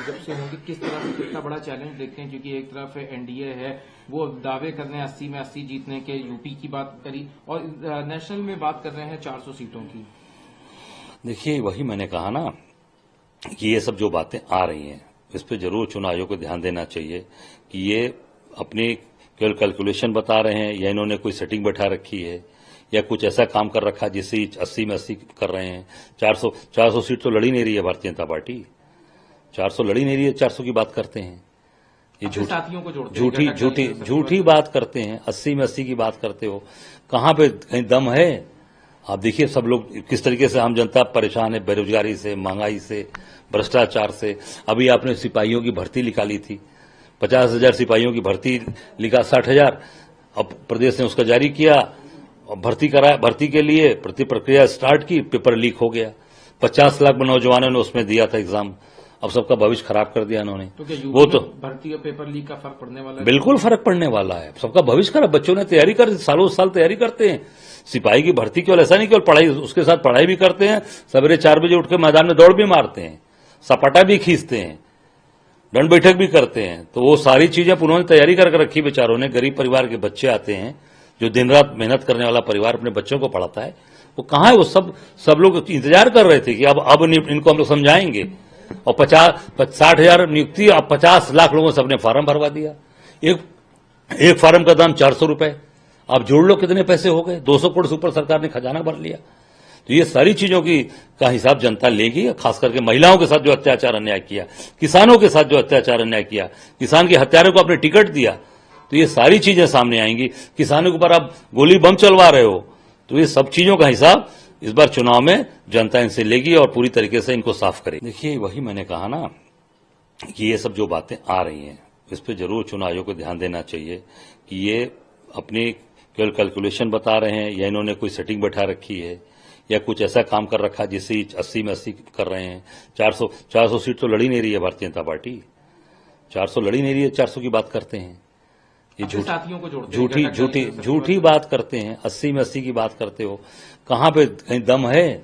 जब से होंगे, किस तरह से कितना बड़ा चैलेंज देखते हैं? क्योंकि एक तरफ एनडीए है, वो दावे कर रहे हैं 80 में 80 जीतने के, यूपी की बात करी, और नेशनल में बात कर रहे हैं 400 सीटों की। देखिए, वही मैंने कहा ना कि ये सब जो बातें आ रही हैं, इस पर जरूर चुनाव आयोग को ध्यान देना चाहिए कि ये अपनी केवल कैलकुलेशन बता रहे हैं या इन्होंने कोई सेटिंग बैठा रखी है या कुछ ऐसा काम कर रखा जिससे 80 में 80 कर रहे हैं। 400 सीट तो लड़ी नहीं रही है भारतीय जनता पार्टी, 400 लड़ी नहीं रही है, 400 की बात करते हैं। ये साथियों को जोड़ते हैं, झूठी बात करते हैं। 80 में 80 की बात करते हो, कहां पे कहीं दम है? आप देखिए सब लोग किस तरीके से आम जनता परेशान है, बेरोजगारी से, महंगाई से, भ्रष्टाचार से। अभी आपने सिपाहियों की भर्ती निकाली थी, 50,000 सिपाहियों की भर्ती लिखा 60,000। अब प्रदेश ने उसका जारी किया और भर्ती के लिए प्रक्रिया स्टार्ट की, पेपर लीक हो गया। 50 लाख नौजवानों ने उसमें दिया था एग्जाम, अब सबका भविष्य खराब कर दिया इन्होंने। तो वो तो भर्ती और पेपर लीक का फर्क पड़ने वाला है? बिल्कुल फर्क पड़ने वाला है, सबका भविष्य खराब। बच्चों ने तैयारी कर, सालों साल तैयारी करते हैं सिपाही की भर्ती, केवल ऐसा नहीं केवल पढ़ाई, उसके साथ पढ़ाई भी करते हैं, सवेरे 4 बजे उठ के मैदान में दौड़ भी मारते हैं, सपाटा भी खींचते हैं, दंड बैठक भी करते हैं। तो वो सारी चीजें उन्होंने तैयारी करके रखी बेचारों ने। गरीब परिवार के बच्चे आते हैं, जो दिन रात मेहनत करने वाला परिवार अपने बच्चों को पढ़ाता है, वो कहां है? वो सब लोग इंतजार कर रहे थे कि अब इनको हम लोग समझाएंगे। और 60,000 नियुक्ति, अब 50 लाख लोगों से अपने फार्म भरवा दिया। एक फार्म का दाम 400 रुपए, आप जोड़ लो कितने पैसे हो गए? 200 करोड़ से ऊपर सरकार ने खजाना भर लिया। तो ये सारी चीजों का हिसाब जनता लेगी, खास करके महिलाओं के साथ जो अत्याचार अन्याय किया, किसानों के साथ जो अत्याचार अन्याय किया, किसान के हत्यारों को आपने टिकट दिया, तो ये सारी चीजें सामने आएंगी। किसानों के ऊपर आप गोली बम चलवा रहे हो, तो ये सब चीजों का हिसाब इस बार चुनाव में जनता इनसे लेगी और पूरी तरीके से इनको साफ करेगी। देखिए, वही मैंने कहा ना कि ये सब जो बातें आ रही हैं, इस पर जरूर चुनाव आयोग को ध्यान देना चाहिए कि ये अपनी केवल कैलकुलेशन बता रहे हैं या इन्होंने कोई सेटिंग बैठा रखी है या कुछ ऐसा काम कर रखा जिससे 80 में 80 कर रहे हैं। 400 सीट तो लड़ी नहीं रही है भारतीय जनता पार्टी, 400 लड़ी नहीं रही है, 400 की बात करते हैं। ये साथियों को जोड़ते हैं, झूठी बात करते हैं। 80 में 80 की बात करते हो, कहां पे कहीं दम है?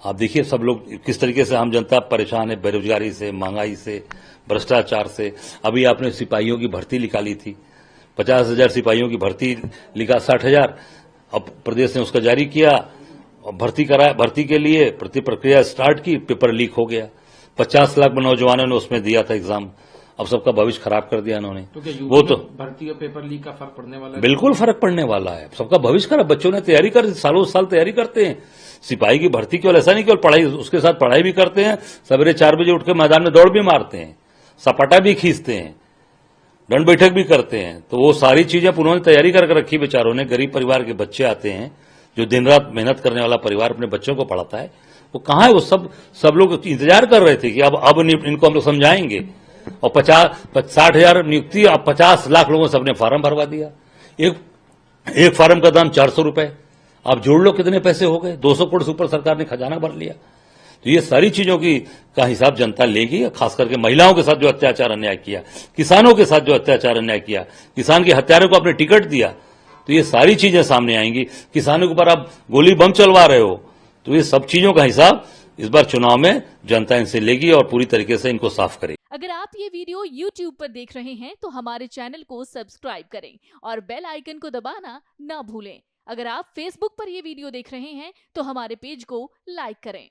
आप देखिए सब लोग किस तरीके से आम जनता परेशान है, बेरोजगारी से, महंगाई से, भ्रष्टाचार से। अभी आपने सिपाहियों की भर्ती निकाली थी, 50,000 सिपाहियों की भर्ती लिखा 60,000। अब प्रदेश ने उसका जारी किया और भर्ती के लिए प्रक्रिया स्टार्ट की, पेपर लीक हो गया। 50 लाख नौजवानों ने उसमें दिया था एग्जाम, अब सबका भविष्य खराब कर दिया इन्होंने। तो वो तो भर्ती और पेपर लीक का फर्क पड़ने वाला है? बिल्कुल फर्क पड़ने वाला है, सबका भविष्य खराब। बच्चों ने तैयारी कर, सालों साल तैयारी करते हैं सिपाही की भर्ती, केवल ऐसा नहीं केवल पढ़ाई, उसके साथ पढ़ाई भी करते हैं, सवेरे 4 बजे उठ के मैदान में दौड़ भी मारते हैं, सपाटा भी खींचते हैं, दंड बैठक भी करते हैं। तो वो सारी चीजें उन्होंने तैयारी करके रखी बेचारों ने। गरीब परिवार के बच्चे आते हैं, जो दिन रात मेहनत करने वाला परिवार अपने बच्चों को पढ़ाता है, वो कहां है? वो सब लोग इंतजार कर रहे थे कि अब इनको हम लोग समझाएंगे। और 60,000 नियुक्ति, अब 50 लाख लोगों से अपने फार्म भरवा दिया। एक फार्म का दाम 400 रुपए, आप जोड़ लो कितने पैसे हो गए? 200 करोड़ से ऊपर सरकार ने खजाना भर लिया। तो ये सारी चीजों का हिसाब जनता लेगी, खास करके महिलाओं के साथ जो अत्याचार अन्याय किया, किसानों के साथ जो अत्याचार अन्याय किया, किसान के हत्यारों को आपने टिकट दिया, तो ये सारी चीजें सामने आएंगी। किसानों के ऊपर आप गोली बम चलवा रहे हो, तो ये सब चीजों का हिसाब इस बार चुनाव में जनता इनसे लेगी और पूरी तरीके से इनको साफ करेगी। अगर आप ये वीडियो YouTube पर देख रहे हैं तो हमारे चैनल को सब्सक्राइब करें और बेल आइकन को दबाना ना भूलें। अगर आप Facebook पर ये वीडियो देख रहे हैं तो हमारे पेज को लाइक करें।